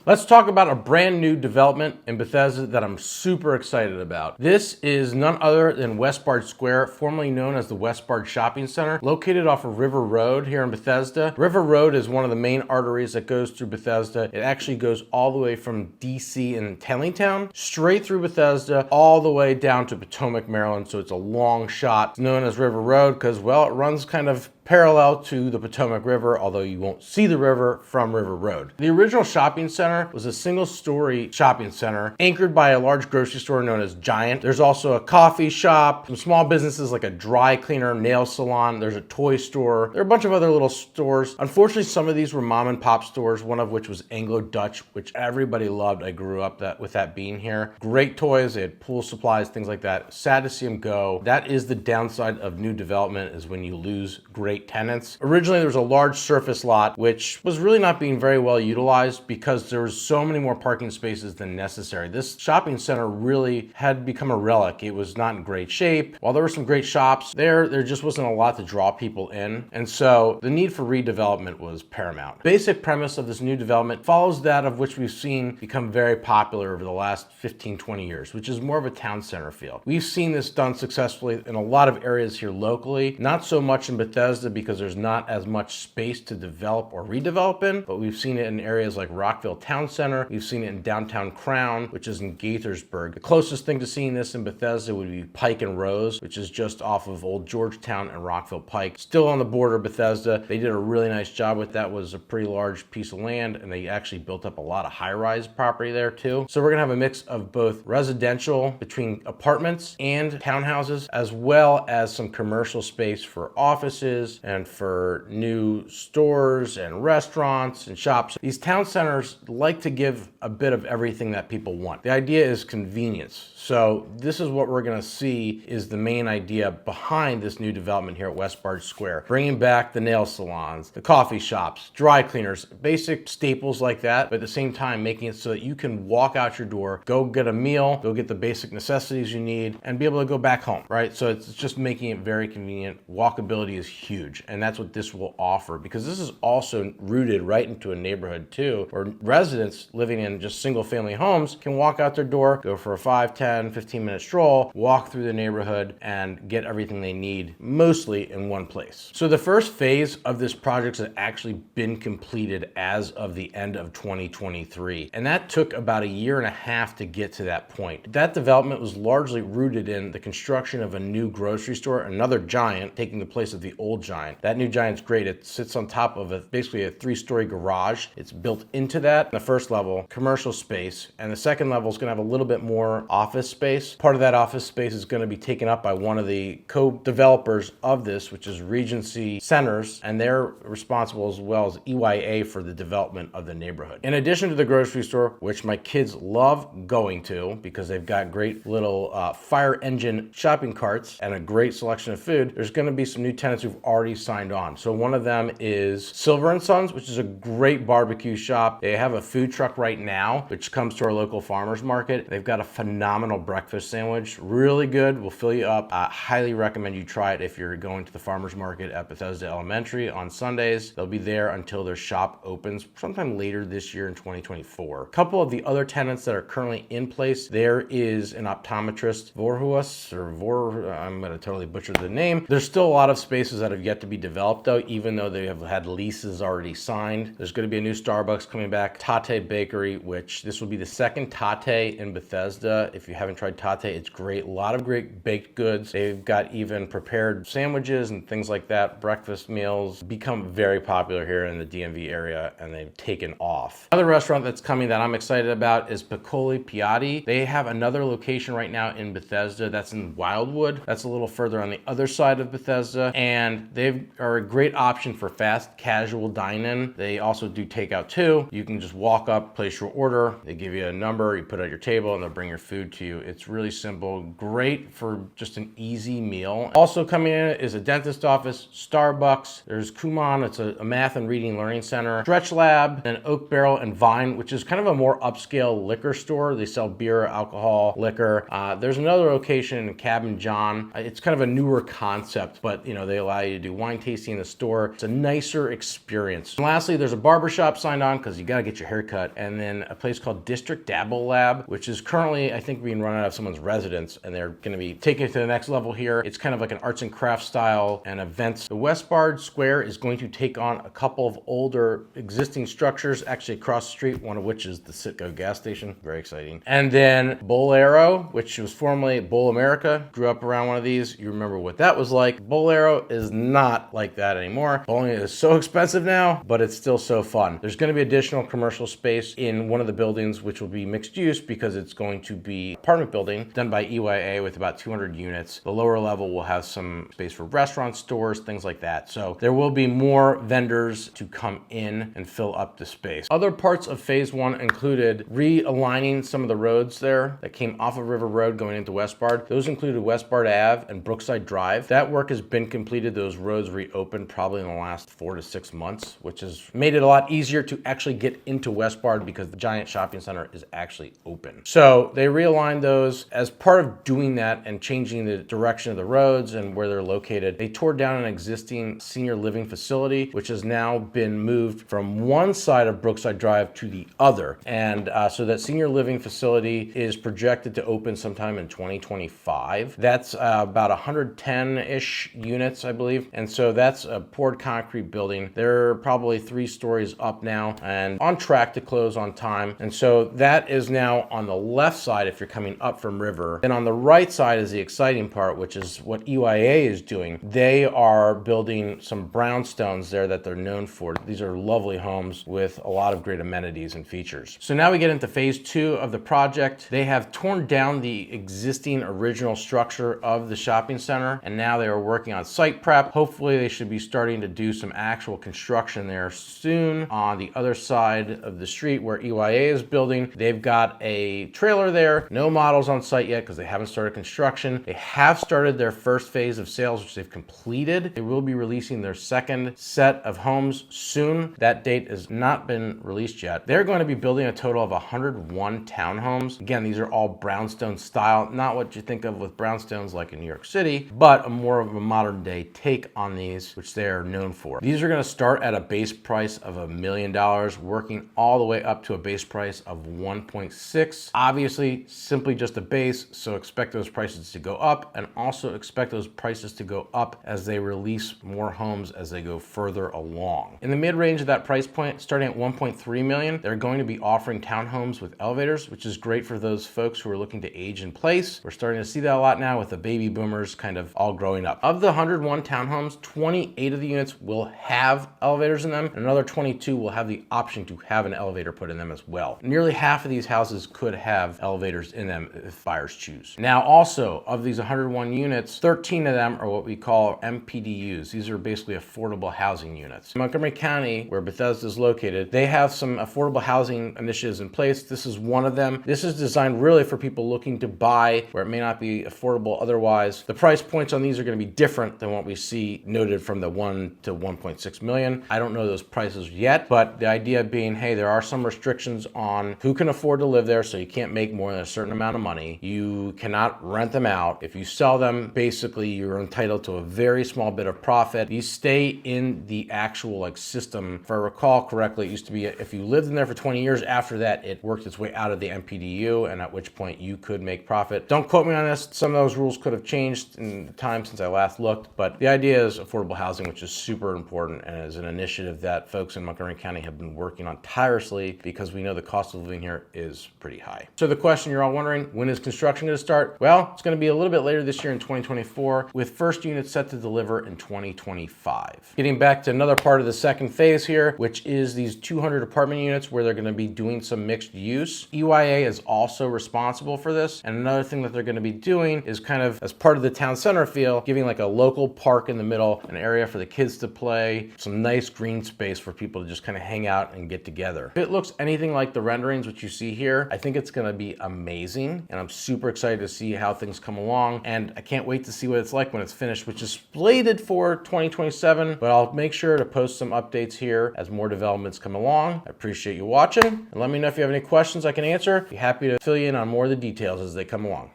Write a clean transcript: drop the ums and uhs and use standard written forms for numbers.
Let's talk about a brand new development in Bethesda that I'm super excited about. This is none other than Westbard Square, formerly known as the Westbard Shopping Center, located off of River Road here in Bethesda. River Road is one of the main arteries that goes through Bethesda. It actually goes all the way from DC and Tenleytown, straight through Bethesda, all the way down to Potomac, Maryland. So it's a long shot. It's known as River Road because, well, it runs kind of parallel to the Potomac River, although you won't see the river from River Road. The original shopping center was a single-story shopping center anchored by a large grocery store known as Giant. There's also a coffee shop, some small businesses like a dry cleaner, nail salon, there's a toy store, there are a bunch of other little stores. Unfortunately, some of these were mom and pop stores, one of which was Anglo-Dutch, which everybody loved. I grew up with that being here. Great toys, they had pool supplies, things like that. Sad to see them go. That is the downside of new development, is when you lose great tenants. Originally, there was a large surface lot, which was really not being very well utilized because there was so many more parking spaces than necessary. This shopping center really had become a relic. It was not in great shape. While there were some great shops, there just wasn't a lot to draw people in. And so the need for redevelopment was paramount. Basic premise of this new development follows that of which we've seen become very popular over the last 15, 20 years, which is more of a town center feel. We've seen this done successfully in a lot of areas here locally, not so much in Bethesda because there's not as much space to develop or redevelop in, but we've seen it in areas like Rockville Town Center. We've seen it in downtown Crown, which is in Gaithersburg. The closest thing to seeing this in Bethesda would be Pike and Rose, which is just off of Old Georgetown and Rockville Pike. Still on the border of Bethesda. They did a really nice job with that. It was a pretty large piece of land, and they actually built up a lot of high-rise property there too. So we're gonna have a mix of both residential between apartments and townhouses, as well as some commercial space for offices and for new stores and restaurants and shops. These town centers like to give a bit of everything that people want. The idea is convenience. So this is what we're gonna see is the main idea behind this new development here at Westbard Square. Bringing back the nail salons, the coffee shops, dry cleaners, basic staples like that, but at the same time making it so that you can walk out your door, go get a meal, go get the basic necessities you need, and be able to go back home, right? So it's just making it very convenient. Walkability is huge, and that's what this will offer, because this is also rooted right into a neighborhood too, where residents living in just single family homes can walk out their door, go for a 5, 10, 15-minute stroll, walk through the neighborhood, and get everything they need, mostly in one place. So the first phase of this project has actually been completed as of the end of 2023, and that took about a year and a half to get to that point. That development was largely rooted in the construction of a new grocery store, another Giant, taking the place of the old Giant. That new Giant's great. It sits on top of basically a 3-story garage. It's built into that. The first level, commercial space, and the second level is going to have a little bit more office space. Part of that office space is going to be taken up by one of the co-developers of this, which is Regency Centers, and they're responsible as well as EYA for the development of the neighborhood. In addition to the grocery store, which my kids love going to because they've got great little fire engine shopping carts and a great selection of food, there's going to be some new tenants who've already signed on. So one of them is Silver and Sons, which is a great barbecue shop. They have a food truck right now, which comes to our local farmers market. They've got a phenomenal breakfast sandwich, really good, will fill you up. I highly recommend you try it if you're going to the farmers market at Bethesda Elementary on Sundays. They'll be there until their shop opens sometime later this year in 2024. A couple of the other tenants that are currently in place, there is an optometrist, I'm going to totally butcher the name. There's still a lot of spaces that have yet to be developed though, even though they have had leases already signed. There's going to be a new Starbucks coming back, Tate Bakery, which this will be the second Tate in Bethesda. If you haven't tried Tate, it's great. A lot of great baked goods. They've got even prepared sandwiches and things like that. Breakfast meals become very popular here in the DMV area, and they've taken off. Another restaurant that's coming that I'm excited about is Piccoli Piatti. They have another location right now in Bethesda that's in Wildwood. That's a little further on the other side of Bethesda, and they are a great option for fast casual dine-in. They also do takeout too. You can just walk up, place your order, they give you a number, you put it at your table, and they'll bring your food to you. It's really simple, great for just an easy meal. Also coming in is a dentist office, Starbucks, there's Kumon, it's a math and reading learning center, Stretch Lab, and Oak Barrel and Vine, which is kind of a more upscale liquor store. They sell beer, alcohol, liquor. There's another location in Cabin John. It's kind of a newer concept, but you know, they allow you to do wine tasting in the store. It's a nicer experience. And lastly, there's a barbershop signed on because you got to get your hair cut. And then a place called District Dabble Lab, which is currently, I think, being run out of someone's residence, and they're going to be taking it to the next level here. It's kind of like an arts and crafts style and events. The Westbard Square is going to take on a couple of older existing structures, actually across the street, one of which is the Citgo gas station. Very exciting. And then Bolero, which was formerly Bowl America, grew up around one of these. You remember what that was like. Bolero is not like that anymore. Bowling is so expensive now, but it's still so fun. There's going to be additional commercial space in one of the buildings, which will be mixed use because it's going to be an apartment building done by EYA with about 200 units. The lower level will have some space for restaurants, stores, things like that. So there will be more vendors to come in and fill up the space. Other parts of phase one included realigning some of the roads there that came off of River Road going into Westbard. Those included Westbard Ave and Brookside Drive. That work has been completed. Those roads reopened probably in the last 4 to 6 months, which has made it a lot easier to actually get into Westbard because the giant shopping center is actually open. So they realigned those. As part of doing that and changing the direction of the roads and where they're located, they tore down an existing senior living facility, which has now been moved from one side of Brookside Drive to the other. And so that senior living facility is projected to open sometime in 2025. That's about 110-ish units, I believe. And so that's a poured concrete building. They're probably 3 stories up now and on track to close on time. And so that is now on the left side if you're coming up from River. Then on the right side is the exciting part, which is what EYA is doing. They are building some brownstones there that they're known for. These are lovely homes with a lot of great amenities and features. So now we get into phase 2 of the project. They have torn down the existing original structure of the shopping center, and now they are working on site prep. Hopefully they should be starting to do some actual construction there soon. On the other side of the street where EYA is building, they've got a trailer there. No models on site yet because they haven't started construction. They have started their first phase of sales, which they've completed. They will be releasing their second set of homes soon. That date has not been released yet. They're going to be building a total of 101 townhomes. Again, these are all brownstone style, not what you think of with brownstones like in New York City, but a more of a modern day take on these, which they are known for. These are going to start at a base price of $1 million, working all the way up to a base price of 1.6. Obviously, simply just a base, so expect those prices to go up, and also expect those prices to go up as they release more homes as they go further along. In the mid-range of that price point, starting at 1.3 million, they're going to be offering townhomes with elevators, which is great for those folks who are looking to age in place. We're starting to see that a lot now with the baby boomers kind of all growing up. Of the 101 townhomes, 28 of the units will have elevators in them, and another 22 will have the option to have an elevator put in them as well. Nearly half of these houses could have elevators in them if buyers choose. Now also, of these 101 units, 13 of them are what we call MPDUs. These are basically affordable housing units. In Montgomery County, where Bethesda is located, they have some affordable housing initiatives in place. This is one of them. This is designed really for people looking to buy where it may not be affordable otherwise. The price points on these are going to be different than what we see noted from the 1 to 1.6 million. I don't know those prices yet, but the idea being, hey, there are some restrictions on who can afford to live there, so you can't make more than a certain amount of money. You cannot rent them out. If you sell them, basically you're entitled to a very small bit of profit. You stay in the actual system. If I recall correctly, it used to be if you lived in there for 20 years, after that it worked its way out of the MPDU, and at which point you could make profit. Don't quote me on this. Some of those rules could have changed in the time since I last looked, but the idea is affordable housing, which is super important and is an initiative that folks in Montgomery County have been working on tirelessly because we know the cost of living here is pretty high. So the question you're all wondering, when is construction going to start? Well, it's going to be a little bit later this year in 2024, with first units set to deliver in 2025. Getting back to another part of the second phase here, which is these 200 apartment units where they're going to be doing some mixed use. EYA is also responsible for this. And another thing that they're going to be doing is kind of as part of the town center feel, giving like a local park in the middle, an area for the kids to play, some nice green space for people to just kind of hang out and get together. If it looks anything like the renderings which you see here, I think it's going to be amazing. And I'm super excited to see how things come along. And I can't wait to see what it's like when it's finished, which is slated for 2027, but I'll make sure to post some updates here as more developments come along. I appreciate you watching, and let me know if you have any questions I can answer. Be happy to fill you in on more of the details as they come along.